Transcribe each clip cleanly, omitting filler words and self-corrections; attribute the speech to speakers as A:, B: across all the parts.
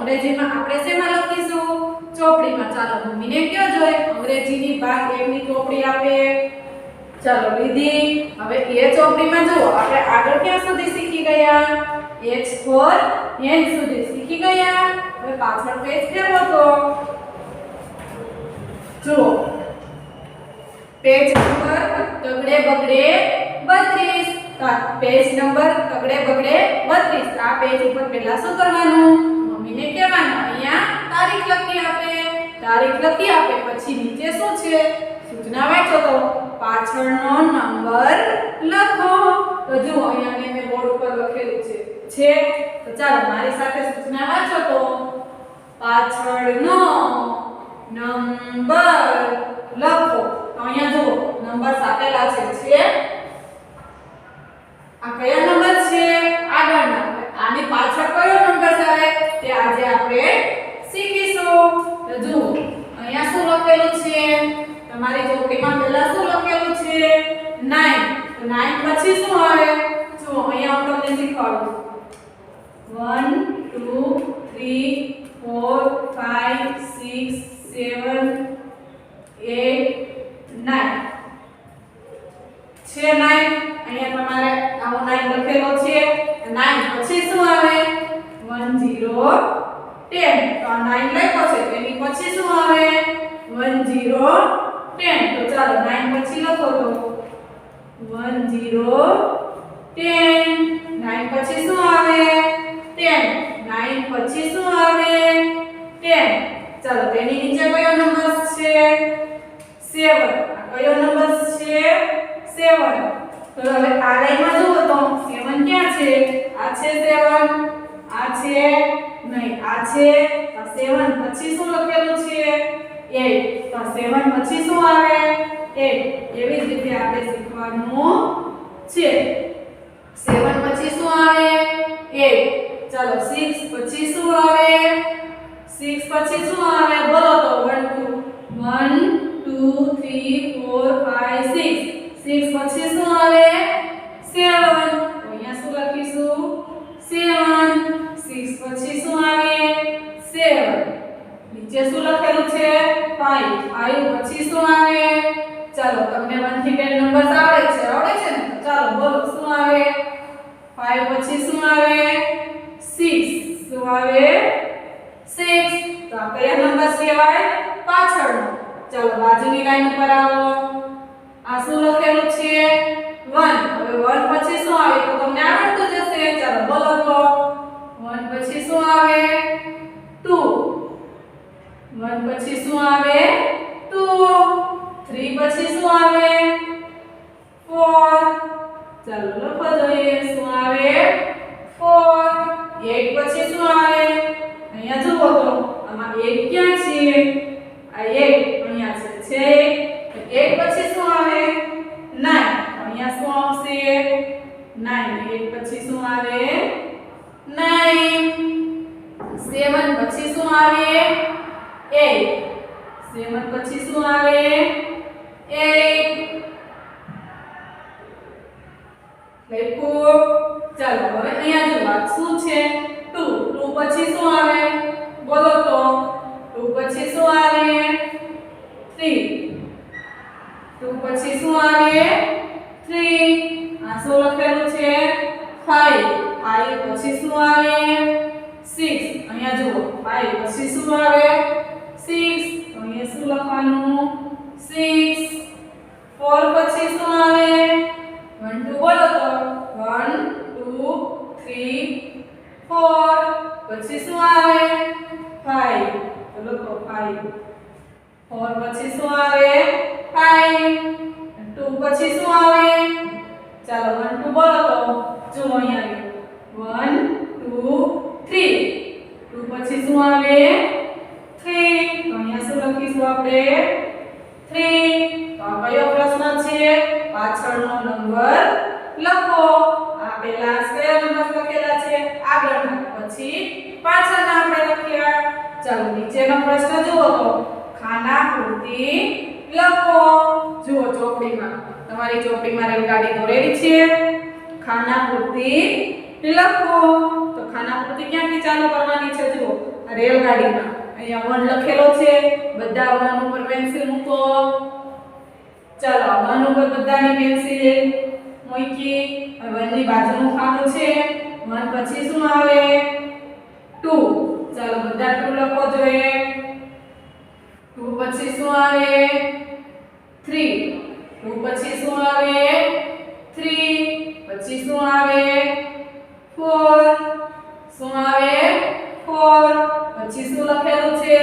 A: અંગ્રેજીમાં આપણે શેમાં લખીશું? ચોપડીમાં. ચાલો મમ્મીને કયો જોઈએ અંગ્રેજીની ભાગ 1 ની ચોપડી આપે. ચાલો લીધી. હવે એ ચોપડીમાં જુઓ આપણે આગળ ક્યાં સુધી શીખી ગયા? H for hand સુધી શીખી ગયા. હવે પાછળ પેજ ફેરવો તો જુઓ પેજ નંબર તગડે બગડે 32. પેજ નંબર તગડે બગડે 32. આ પેજ ઉપર પહેલા શું કરવાનું? મમ્મીને કહેવાનું અહીંયા તારીખ લખી આપે. તારીખ લખી આપે પછી નીચે શું છે? સૂચના વાંચો તો પાછળનો નંબર લખો. તો જુઓ અહીંયા મેં બોર્ડ ઉપર લખેલું છે. તો ચાલો મારી સાથે સૂચના વાંચો તો પાછળનો નંબર લખો. તો અહીંયા જુઓ નંબર આપેલા છે. આ કયા નંબર છે? આગળના. આની પાછળ કયો નંબર આવે તે આજે આપણે શીખીશું. તો જુઓ અહીંયા શું લખેલું છે? તમારી ચોપડીમાં પહેલા શું લખેલું છે? 9. તો 9 પછી શું આવે? જુઓ અહીંયા હું તમને શીખવાડું. 1 2 3 4 5 6 7 8 9 છે 9. અહીંયા તમારે આવો 9 લખેલો છે. 9 પછી શું આવે? 1 0 10. તો આ 9 લખ્યો છે તેની પછી શું આવે? 1 0 10. તો ચાલો 9 પછી લખો તો 1 0 10. 9 પછી શું આવે? 10. 9 પછી શું આવે? 10. ચાલો તેની નીચે કયો નંબર છે? 7. આ કયો નંબર છે? 7. તો હવે આ લાઈનમાં જુઓ તો 7 ક્યાં છે? આ છે 7. આ છે નહીં આ છે. આ 7 પછી શું લખેલું છે? 8. તો 7 પછી શું આવે? 8. એવી જ રીતે આપણે શીખવાનું છે. 7 પછી શું આવે? 8. ચાલો 6 પછી શું આવે? 6 પછી શું આવે? બોલો તો 1 2 3 4 5 6. 6 પછી શું આવે? 7. તો અહીંયા શું લખીશું? 7. 6 પછી શું આવે? 7. નીચે શું લખેલું છે? 5. 5 પછી શું આવે? ચાલો તમને 1 થી 10 નંબર્સ આવડે છે ને? ચાલો બોલો શું આવે? 5 પછી શું આવે? 6. શું આવે? 6. તો આ કયા નંબર કહેવાય? પાછળનો. ચાલો બાજુની લાઈન ઉપર આવો. આ શું લખેલું છે? 1. હવે 1 પછી શું આવે? તો તમને આવડતું જ હશે. ચાલો બોલો તો 1 પછી શું આવે? 2. 1 પછી શું આવે? 2. 3 પછી શું આવે? 4. ચાલો લખો જોઈએ શું આવે? 4. 8 પછી શું આવે? અહીંયા જુઓ તો આમાં 8 ક્યાં છે? આ 8 અહીંયા છે. 8 પછી શું આવે? 9. અહીંયા શું આવશે? 9. 8 પછી શું આવે? 9. 7 પછી શું આવે? 8. 7 પછી શું આવે? 8. લખ્યું. ચાલો હવે અહીંયા જો વાત શું છે? 2. 2 પછી શું આવે? બોલો તો 2 પછી શું આવે? 3. 2 પછી શું આવે? 3. આ શું લખેલું છે? 5. 5 પછી શું આવે? 6. અહીંયા જુઓ 5 પછી શું આવે? 6. તો અહીંયા શું લખવાનું? 6. 4 પછી શું આવે? 1 2 બોલો તો 1 2 3 4. પછી શું આવે? 5. તો લખો 5. 4 પછી શું આવે? 5. 2 પછી શું આવે? ચાલો 1 2 બોલો તો જુઓ અહીંયા 1 2 3. 2 પછી શું આવે? 3. તો અહીંયા શું લખીશું આપણે? 3. તો આ કયો પ્રશ્ન છે? પાછળનો નંબર લખો. આ પહેલા કયા નંબર લખેલા છે? આગળના. પછી પાછળના આપણે લખ્યા. ચાલો નીચેનો પ્રશ્ન જુઓ તો ખાના પૂરતી લખો. જુઓ ચોપડીમાં તમારી ચોપડીમાં રેલગાડી દોરેલી છે. ખાના પૂરતી લખો. તો ખાના પૂરતી ક્યાંથી ચાલુ કરવાની છે? જુઓ આ રેલગાડીમાં અહીંયા 1 લખેલો છે બધા 1 ઉપર પેન્સિલ મૂકો ચાલો 1 ઉપર બધાની પેન્સિલ મૂકી હવે 1 ની બાજુનું ખાનું છે 1 પછી શું આવે 2 ચાલો બધા 2 લખો જોઈએ 2 પછી શું આવે 3 2 પછી શું આવે 3 પછી શું આવે 4 શું આવે 4 પછી શું લખેલું છે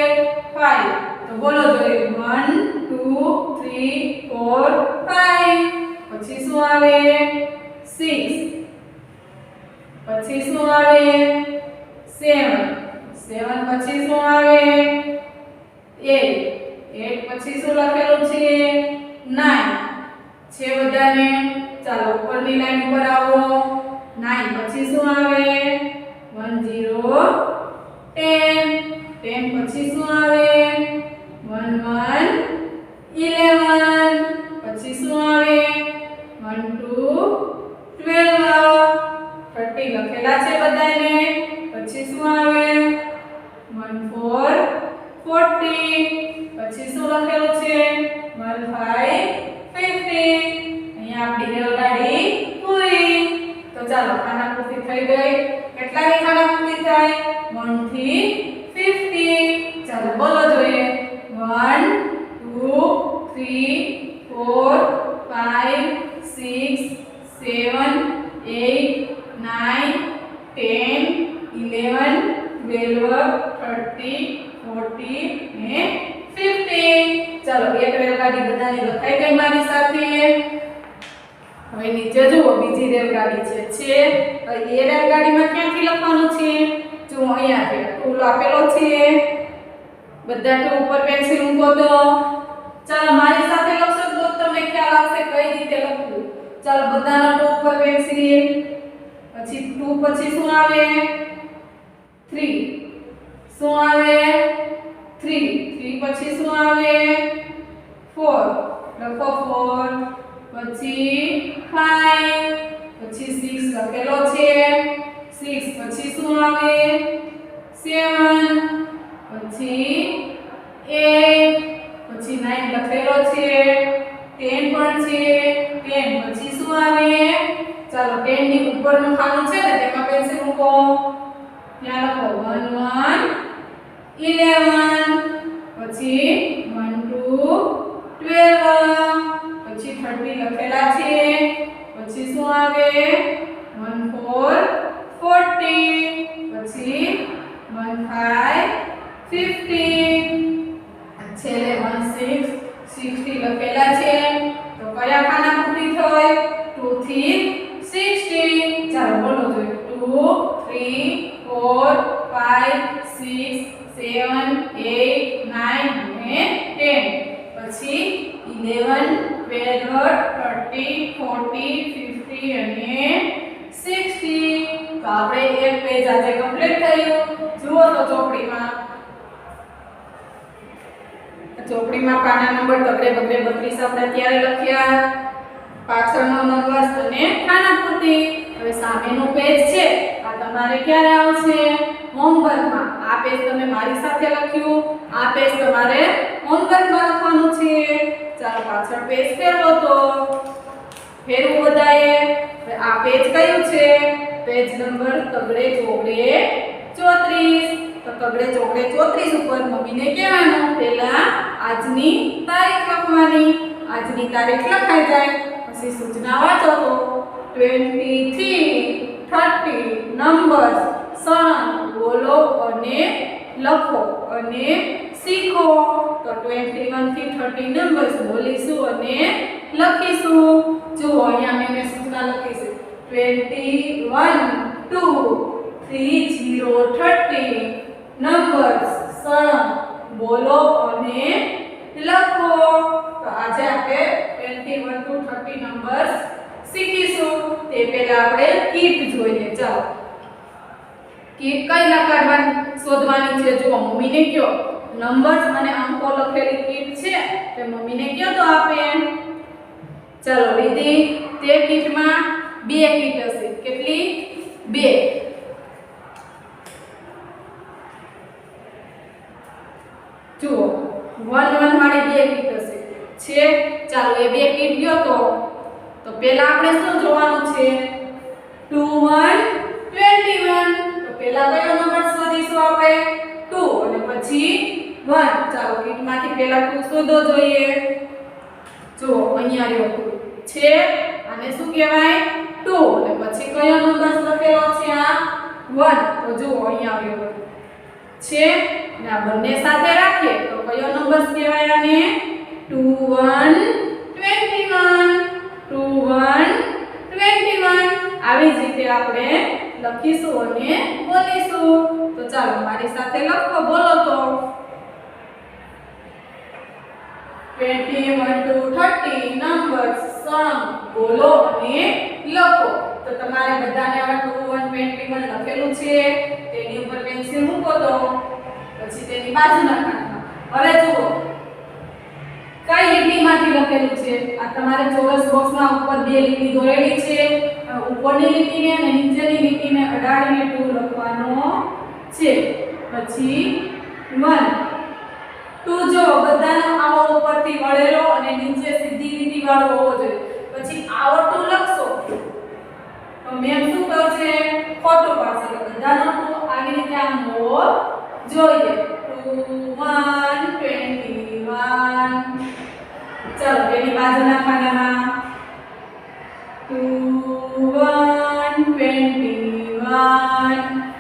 A: 5 તો બોલો જોઈએ 1 2 3 4 5 પછી શું આવે 6 પછી શું આવે 7 7 પછી શું આવે 8 8 પછી શું લખેલું છે 9 છે બધાને ચાલો ઉપરની લાઈન ઉપર આવો 9 પછી શું આવે 1 0 10 10 પછી શું આવે 1 1 11 પછી શું આવે 1 2 12 30 લખેલા છે બધાને પછી શું આવે 1 4 40 પછી શું લખેલું છે 1 5 50 અહીંયા આપણી રેલગાડી પૂરી તો ચાલો ખાનાપૂર્તિ થઈ ગઈ કેટલાની ખાનાપૂર્તિ થાય 1 થી 50 ચાલો બોલો જોઈએ 1 2 3 4 5 6 7 8 9 10 11 12 30 40 અને 50 ચાલો એક રેલગાડી બધાની લખાઈ ગઈ મારી સાથે હવે નીચે જુઓ બીજી રેલગાડી છે તો એ રેલગાડીમાં ક્યાંથી લખવાનું છે જો અહીંયા છે ટૂલ આપેલો છે બધા ટૂલ ઉપર પેન્સિલ મૂકો તો ચાલો મારી સાથે લખશો તો તમને ખ્યાલ આવશે કઈ રીતે લખવું ચાલો બધાના ટૂલ ઉપર પેન્સિલ પછી 2 પછી શું આવે 3 શું આવે 3 3 પછી શું આવે 4 લખો 4 પછી 5 પછી 6 લખેલો છે 6 પછી શું આવે 7 પછી 8 પછી 9 લખેલો છે 10 પણ છે 10 પછી શું આવે ચાલો 10 ની ઉપરનું ખાનું છે ને તેમાં પેન્સિલ મૂકો ત્યાં લખો 1 1 11 પછી 1 2 12 પછી 30 લખેલા છે પછી શું આવે 1 4 40 પછી 1 5 50 છેલ્લે 1 6 60 લખેલા છે તો કયા ખાના પૂરી થઈ 2 થી 60 ચાલો બોલો જોઈએ 2 3 4 5 6 7 8 9 અને 10 પછી 11 12 30 40 50 અને 60 તો આપણે એક પેજ આજે કમ્પ્લીટ થયું જુઓ તો ચોપડીમાં પાના નંબર તગડે બગડે 32 આપણે અત્યારે લખ્યા પાછળનો નંબર અને ખાનાપૂર્તિ હવે સામેનું પેજ છે આ તમારે ક્યારે આવશે હોમવર્કમાં આ પેજ તમે મારી સાથે લખ્યું આ પેજ તમારે હોમવર્કમાં લખવાનું છે ચાલો પાછળ પેજ ફેરવો તો ફેરવું બધાએ આ પેજ કયું છે પેજ નંબર તગડે ચોગડે 34 તો તગડે ચોગડે 34 ઉપર મમ્મીને કહેવાનું પહેલા આજની તારીખ લખવાની આજની તારીખ લખાઈ જાય પછી સૂચના વાંચો તો 23 30 નંબર્સ સળંગ બોલો અને લખો અને શીખો તો 21 થી 30 નંબર્સ બોલીશું અને લખીશું જુઓ અહીંયા મેં સૂચના લખી છે 21 2 3 0 30 નંબર્સ સળંગ બોલો અને લખો તો આજે આપણે 21 to 30 નંબર્સ શીખીશું તે પહેલા આપણે કીટ જોઈએ ચાલો કીટ કઈ લખાડવાની શોધવાની છે જો મમ્મીને કયો નંબર્સ અને અંકો લખેલી કીટ છે તે મમ્મીને કયો તો આપે ચાલો રીતિ તે કીટમાં બે કીટ હશે કેટલી બે જુઓ 1 1 વાળી બે કીટ હશે છે ચાલો એ બે કીટ ગયો તો પહેલા આપણે શું જોવાનું છે 2 1 21 તો પહેલા કયો નંબર શોધીશું આપણે 2 અને પછી 1 ચાલો કીટમાંથી પહેલા 2 શોધો જોઈએ જુઓ અહીંયા રહ્યો 2 છે અને શું કહેવાય 2 અને પછી કયો નંબર લખેલો છે આ 1 તો જુઓ અહીંયા આવ્યો છે અને આ બંને સાથે રાખીએ તો કયો નંબર કહેવાય આને 2 1 21 2 1 21 આવી જ રીતે આપણે લખીશું અને બોલીશું તો ચાલો મારી સાથે લખો બોલો તો 21 to 30 નંબર્સ સમ બોલો અને લખો તો તમારે બધાને આ 2 1 21 લખેલું છે તેની ઉપર પેન્સિલ મૂકો તો પછી તેની બાજુના ખાનામાં હવે જુઓ કઈ લીટીમાંથી લખેલું છે આ તમારે ચોરસ બોક્સમાં ઉપર બે લીટી દોરેલી છે ઉપરની લીટીને અને નીચેની લીટીને અડાડીને 2 લખવાનો છે પછી 1 2 જો બધાનો આવો ઉપરથી વળેલો અને નીચે સીધી લીટી વાળો હોવો જોઈએ પછી આવો 2 લખશો તો મેમ શું કરશે ખોટું પાડશે તો બધાનો 2 આવી રીતે આમ હોવો જોઈએ 2 1 21 ચાલો તેની બાજુના ખાનામાં 2 1 21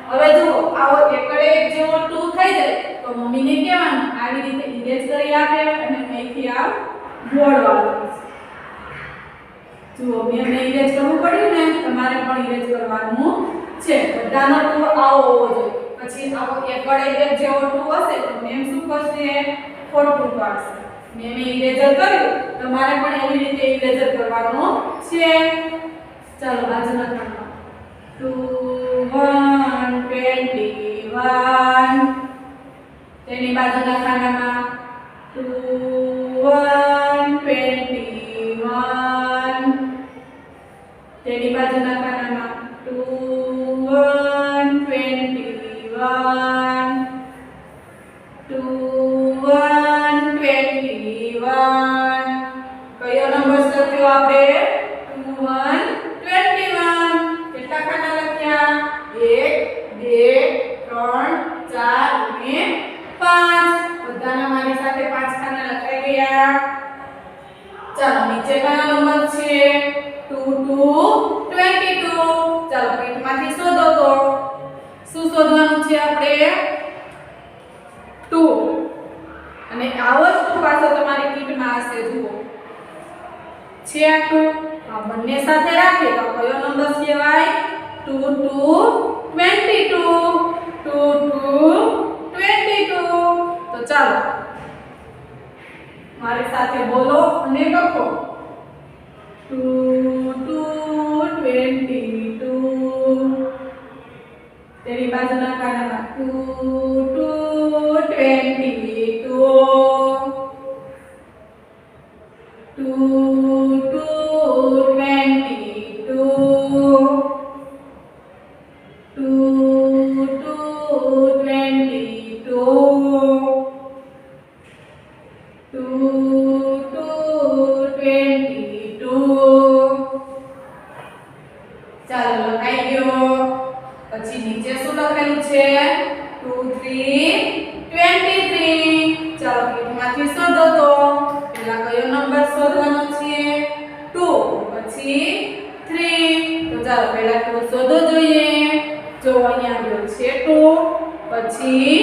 A: હવે જુઓ આવો એકડે એક જેવો 2 થઈ જાય તો મમ્મીને કહેવાનું આવી રીતે ઇરેઝ કરી આપે અને અહીંથી આ બોર્ડવાળું જુઓ મેં ઇરેઝ કરવું પડ્યું ને તમારે પણ ઇરેઝ કરવાનું છે બધાનો 2 આવો હોવો જોઈએ પછી આવો એકડે એક જેવો 2 હશે તો મેમ શું કરશે ખોટું પાડશે મેં ઇરેઝર કર્યું તમારે પણ એવી રીતે ઇરેઝર કરવાનું છે ચાલો બાજુના ખાનામાં 2 1 21 તેની બાજુના ખાનામાં 2 1 21 તેની બાજુના ખાનામાં 2 1 21 2 1 21 કયો નંબર લખ્યો આપણે 2 1 21 કેટલા ખાના લખ્યા 1 2 3 4 અને 5 બધાના મારી સાથે 5 ખાના લખાઈ ગયા ચાલો નીચે કયો નંબર છે 2 2 22 ચાલો પેટમાંથી શોધો તો શું શોધવાનું છે આપણે 2 અને આવો જ પાછો તમારી કીટમાં હશે જુઓ છે આ 2 આ બંને સાથે રાખીએ તો કયો નંબર કહેવાય 2 2 22 2 2 22 તો ચાલો મારી સાથે બોલો અને લખો 2 2 22 તેની બાજુના ખાનામાં 2 2 22 2 ચાલો લખાઈ ગયો પછી નીચે શું લખેલું છે 2 3 23 ચાલો કીટમાંથી શોધો તો પહેલા કયો નંબર શોધવાનો છે 2 પછી 3 તો ચાલો પહેલા 2 શોધો જોઈએ જો અહીંયા આવ્યો છે 2 પછી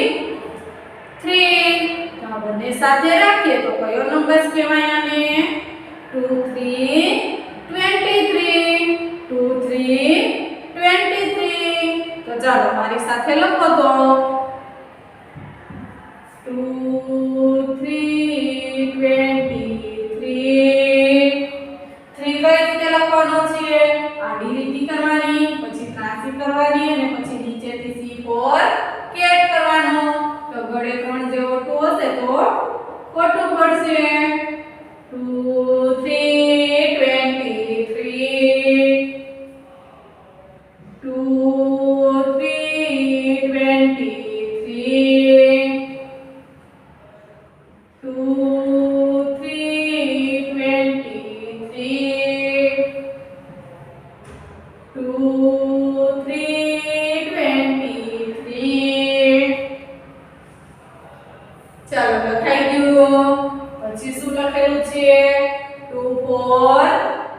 A: 3 તો બંને સાથે રાખીએ તો કયો નંબર કહેવાય આને 2 3 23 2 3 23 તો ચાલો મારી સાથે લખો તો 2 3 23 3 કઈ રીતે લખવાનો છે આડી લીટી કરવાની પછી ત્રાંસી કરવાની અને પછી નીચેથી C4 કેટ કરવાનો તો ગળે 3 જેવો 2 હશે તો ખોટું પડશે 2 3 23 2 3 23 2 3 23 2 3 23 ચાલો લખાઈ ગયું પછી શું લખેલું છે 2 4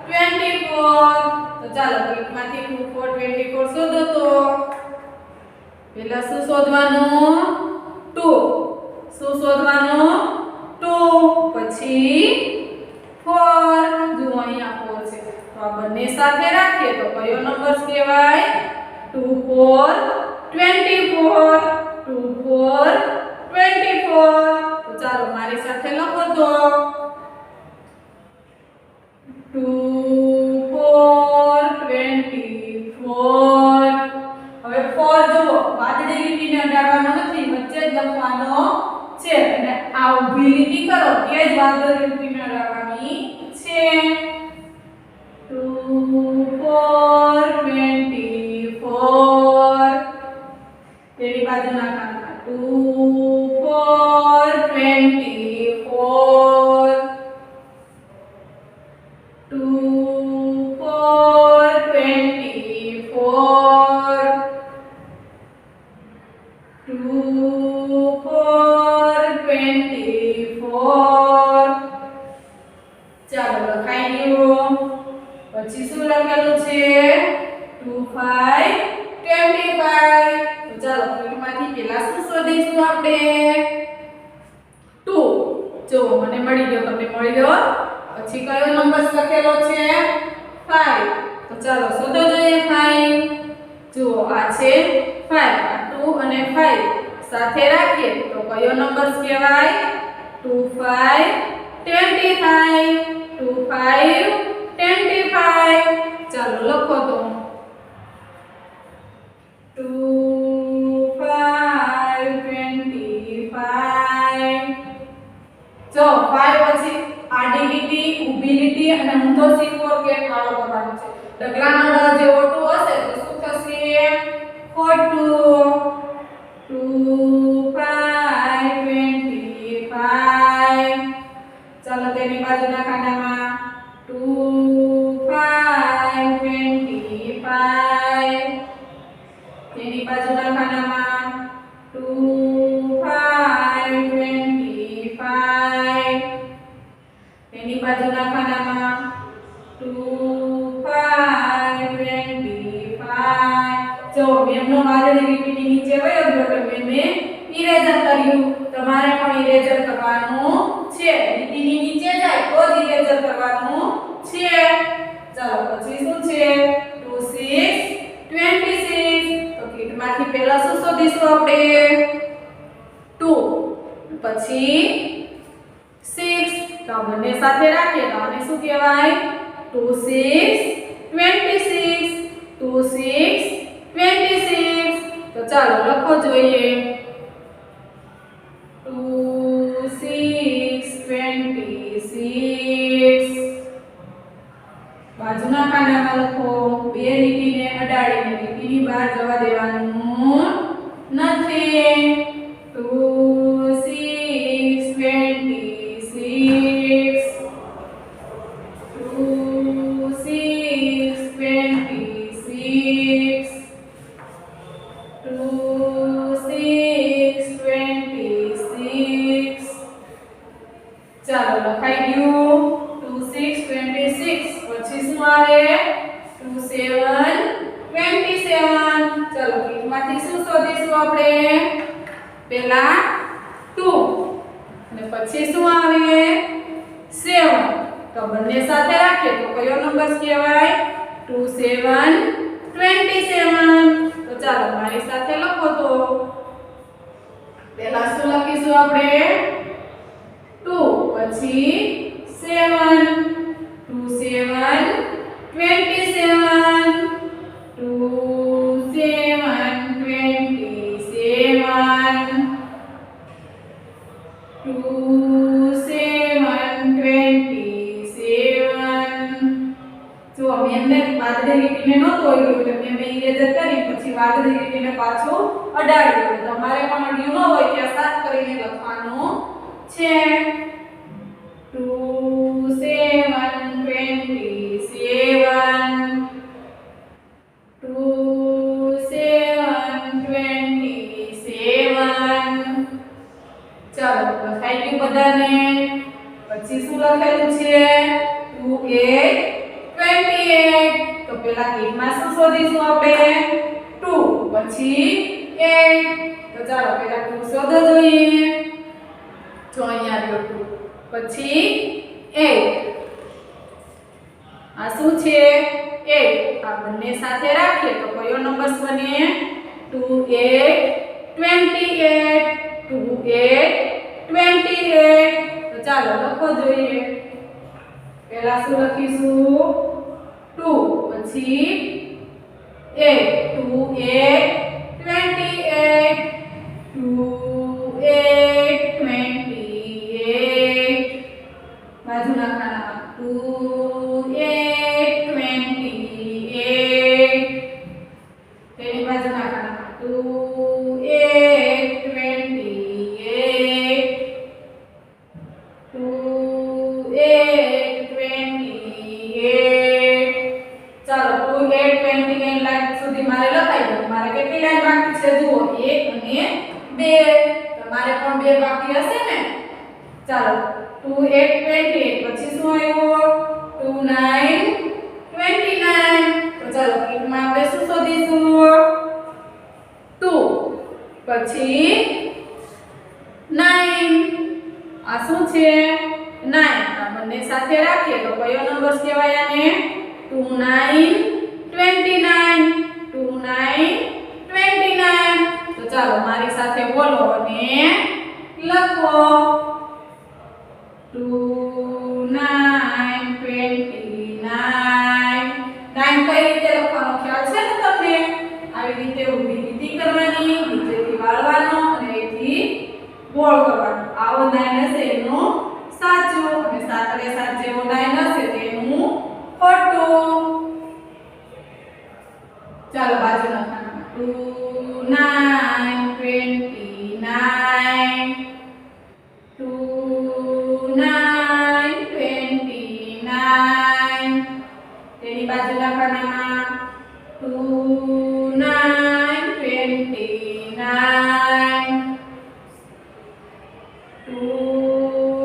A: 24 તો ચાલો એકમાંથી 2 4 24 શોધો તો પહેલા શું શોધવાનું 2 શું શોધવાનું 2 પછી 4 જો અહીંયા 4 છે તો આ બંને સાથે રાખીએ તો કયો નંબર કહેવાય 2 4 24 2 4 24 તો ચાલો મારી સાથે લખો તો 2 4 24 હવે 4 જુઓ વાદળી લીટીને અડાડવાનો નથી વચ્ચે જ લખવાનો છે અને આ ઊભી લીટી કરો એ જ વાદળી લીટીને અડાડવાની છે 2 4 24 તેની બાજુ નાખવાના 2 4 24 2 4 24 2 4 24 ચાલો લખાઈ ગયું પછી શું લખેલું છે 2 5 25 તો ચાલો ફરીમાંથી પહેલા શું શોધીશું આપણે 2 જો મને મળી ગયો તમને મળી ગયો પછી કયો નંબર લખેલો છે 5 તો ચાલો શોધો જોઈએ 5 જુઓ આ છે 5 આ 2 અને 5 સાથે રાખીએ તો કયો નંબર કહેવાય 2 5 25 2 5 25 ચાલો લખો તો 2 5 25 જો 5 પછી આડી લીટી ઊભી લીટી અને ઊંધો સીધો કે કાળો કરવાનો છે ડગલાનો ડ જેવો 2 હશે તો શું થશે ખોટું 2 5 25 ચાલો તેની બાજુના ખાનામાં 2 5 25 તેની બાજુના ખાનામાં 2 5 25 તેની બાજુના ખાનામાં 2 5 25 જો મેમનો વાદળી લીટીની નીચે વયો ગયો તો મેં ઇરેઝર કર્યું તમારે પણ ઇરેઝર કરવાનું છે લીટીની નીચે જાય તો જ ઇરેઝર કરવાનું છે ચાલો પછી શું છે 2 6 26 તો કીટમાંથી પહેલા શું શોધીશું આપણે 2 પછી 6 તો બંને સાથે રાખીએ તો આને શું કહેવાય 2 6 26 2 6 26 તો ચાલો લખો જોઈએ 2 6 26 બાજુના ખાનામાં લખો બે લીટીને અડાડીને લીટીની બહાર જવા દેવાનું નથી 2 6 26 2 6 26 2 6 26 ચાલો લખાઈ ગયું 2 6 26 પછી શું આવે 2 7 27 ચાલો કીટમાંથી શું શોધીશું આપણે પહેલા 2 અને પછી શું આવે 7 તો બંને સાથે રાખીએ તો કયો નંબર કહેવાય 2 7 27 તો ચાલો મારી સાથે લખો તો પહેલા શું લખીશું આપણે 2 પછી 7 2 7 27 2 7 27 2 7 27 જો મેમને વાદળી લીટીને નહોતો હોય એટલે મેં ઇરેઝર કરી પછી વાદળી લીટીને પાછું અડાડી દીધું તમારે પણ અડ્યું ન હોય ત્યાં સાફ કરીને લખવાનું છે બીજાને પછી શું લખેલું છે 2 8 28 તો પેલા કિટમાં શું શોધીશું આપણે 2 પછી 8 તો ચાલો પેલા 2 શોધો જોઈએ જો અહીંયા આવ્યો 2 પછી 8 આ શું છે 8 આ બંને સાથે રાખીએ તો કયો નંબર બને 2 8 28 2 8 28 તો ચાલો લખો જોઈએ પહેલા શું લખીશું 2 પછી 8 2 8 28 2 8 28 બાજુના ખાનામાં 2 8 28 તેની બાજુના ખાનામાં 2 8 28 2 8 28 ચાલો 2 8 28 લાઈન સુધી મારે લખાઈ દો મારે કેટલી લાઈન બાકી છે જુઓ 1 અને 2 તમારે પણ 2 બાકી હશે ને ચાલો 2 8 28 પછી શું આવ્યું 2 9 29 તો ચાલો કિટમાં આપણે શું શોધીશું 2 પછી 9 આ શું છે 9 આ બંને સાથે રાખીએ તો કયો નંબર કહેવાય આને 2 9 29 2 9 29 તો ચાલો મારી સાથે બોલો અને લખો 2 9 29 9 કઈ રીતે લખવાનો ખ્યાલ છે ને તમને આવી રીતે ઊભી લીટી કરવાની નીચેથી વાળવાનો અને અહીંથી ગોળ કરવાનો આવો 9 હશે એનું સાચું અને 7 અને 7 જેવો 9 હશે તેનું ખોટું ચાલો બાજુના ખાનામાં 2 9 29 2 9 29 તેની બાજુના ખાનામાં 2 9 29 2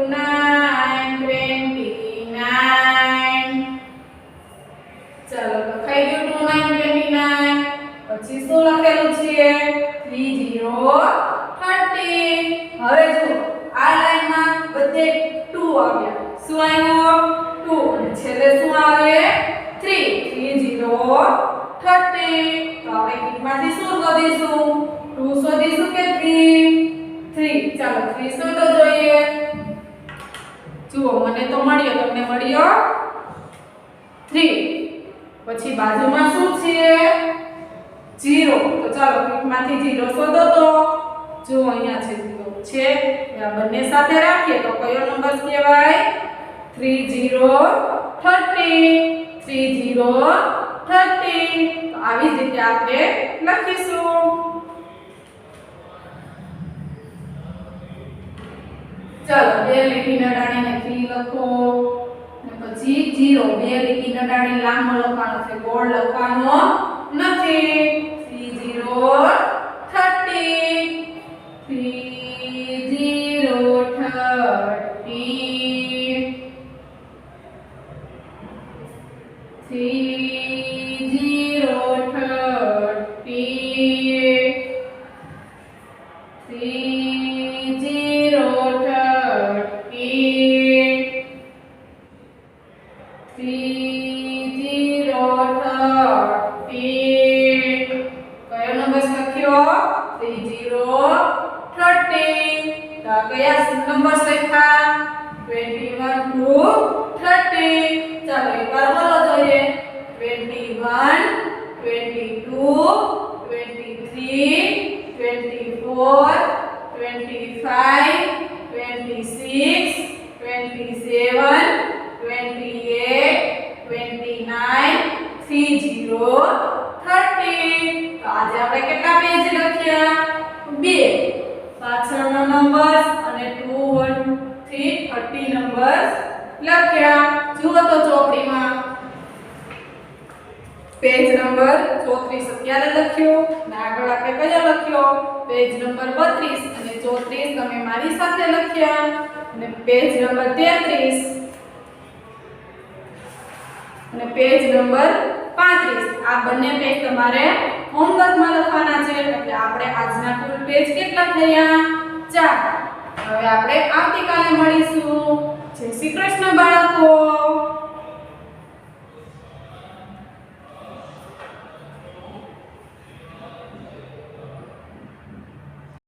A: 9 29 ચાલો લખાઈ ગયું 2 9 29 પછી શું લખેલું છે 30 30 હવે જો આ લાઈનમાં બધે 2 આવ્યા શું આવ્યો 2 અને છેલ્લે શું આવે 3 30 30 તો આપણે કિટમાંથી શું શોધીશું 2 શોધીશું કે 3 ચાલો 3 શોધો જોઈએ જુઓ મને તો મળ્યો તમને મળ્યો 3 પછી બાજુમાં શું છે 0 તો ચાલો કિટમાંથી 0 શોધો તો જો અહીંયા છે 0 છે આ બંને સાથે રાખીએ તો કયો નંબર કહેવાય 30 30 30 તો આવી જ રીતે આપણે લખીશું ચાલો બે લીટી નડાણીને 3 લખો અને પછી 0 બે લીટી નડાણી લાંબો લખવાનો છે ગોળ લખવાનો નથી 30 કયો નંબર લખ્યો 30 30 તો કયા નંબર લખ્યા 21 to 30 ચાલો એકવાર બોલો જોઈએ 21 22 23 24 25 26 27 28 29 30 તો આજે આપણે કેટલા પેજ લખ્યા 2 પાછળનો નંબર્સ અને 2 1 થી 30 નંબર્સ લખ્યા જુઓ તો ચોપડીમાં પેજ નંબર 34 અત્યારે લખ્યો અને આગળ આપણે કયો લખ્યો પેજ નંબર 32 અને 34 તમે મારી સાથે લખ્યા અને પેજ નંબર 33 અને પેજ નંબર 35 આ બંને પેજ તમારે હોમવર્કમાં લખવાના છે એટલે આપણે આજના કુલ પેજ કેટલા થયા 4 હવે આપણે આવતીકાલે મળીશું જય શ્રી કૃષ્ણ બાળકો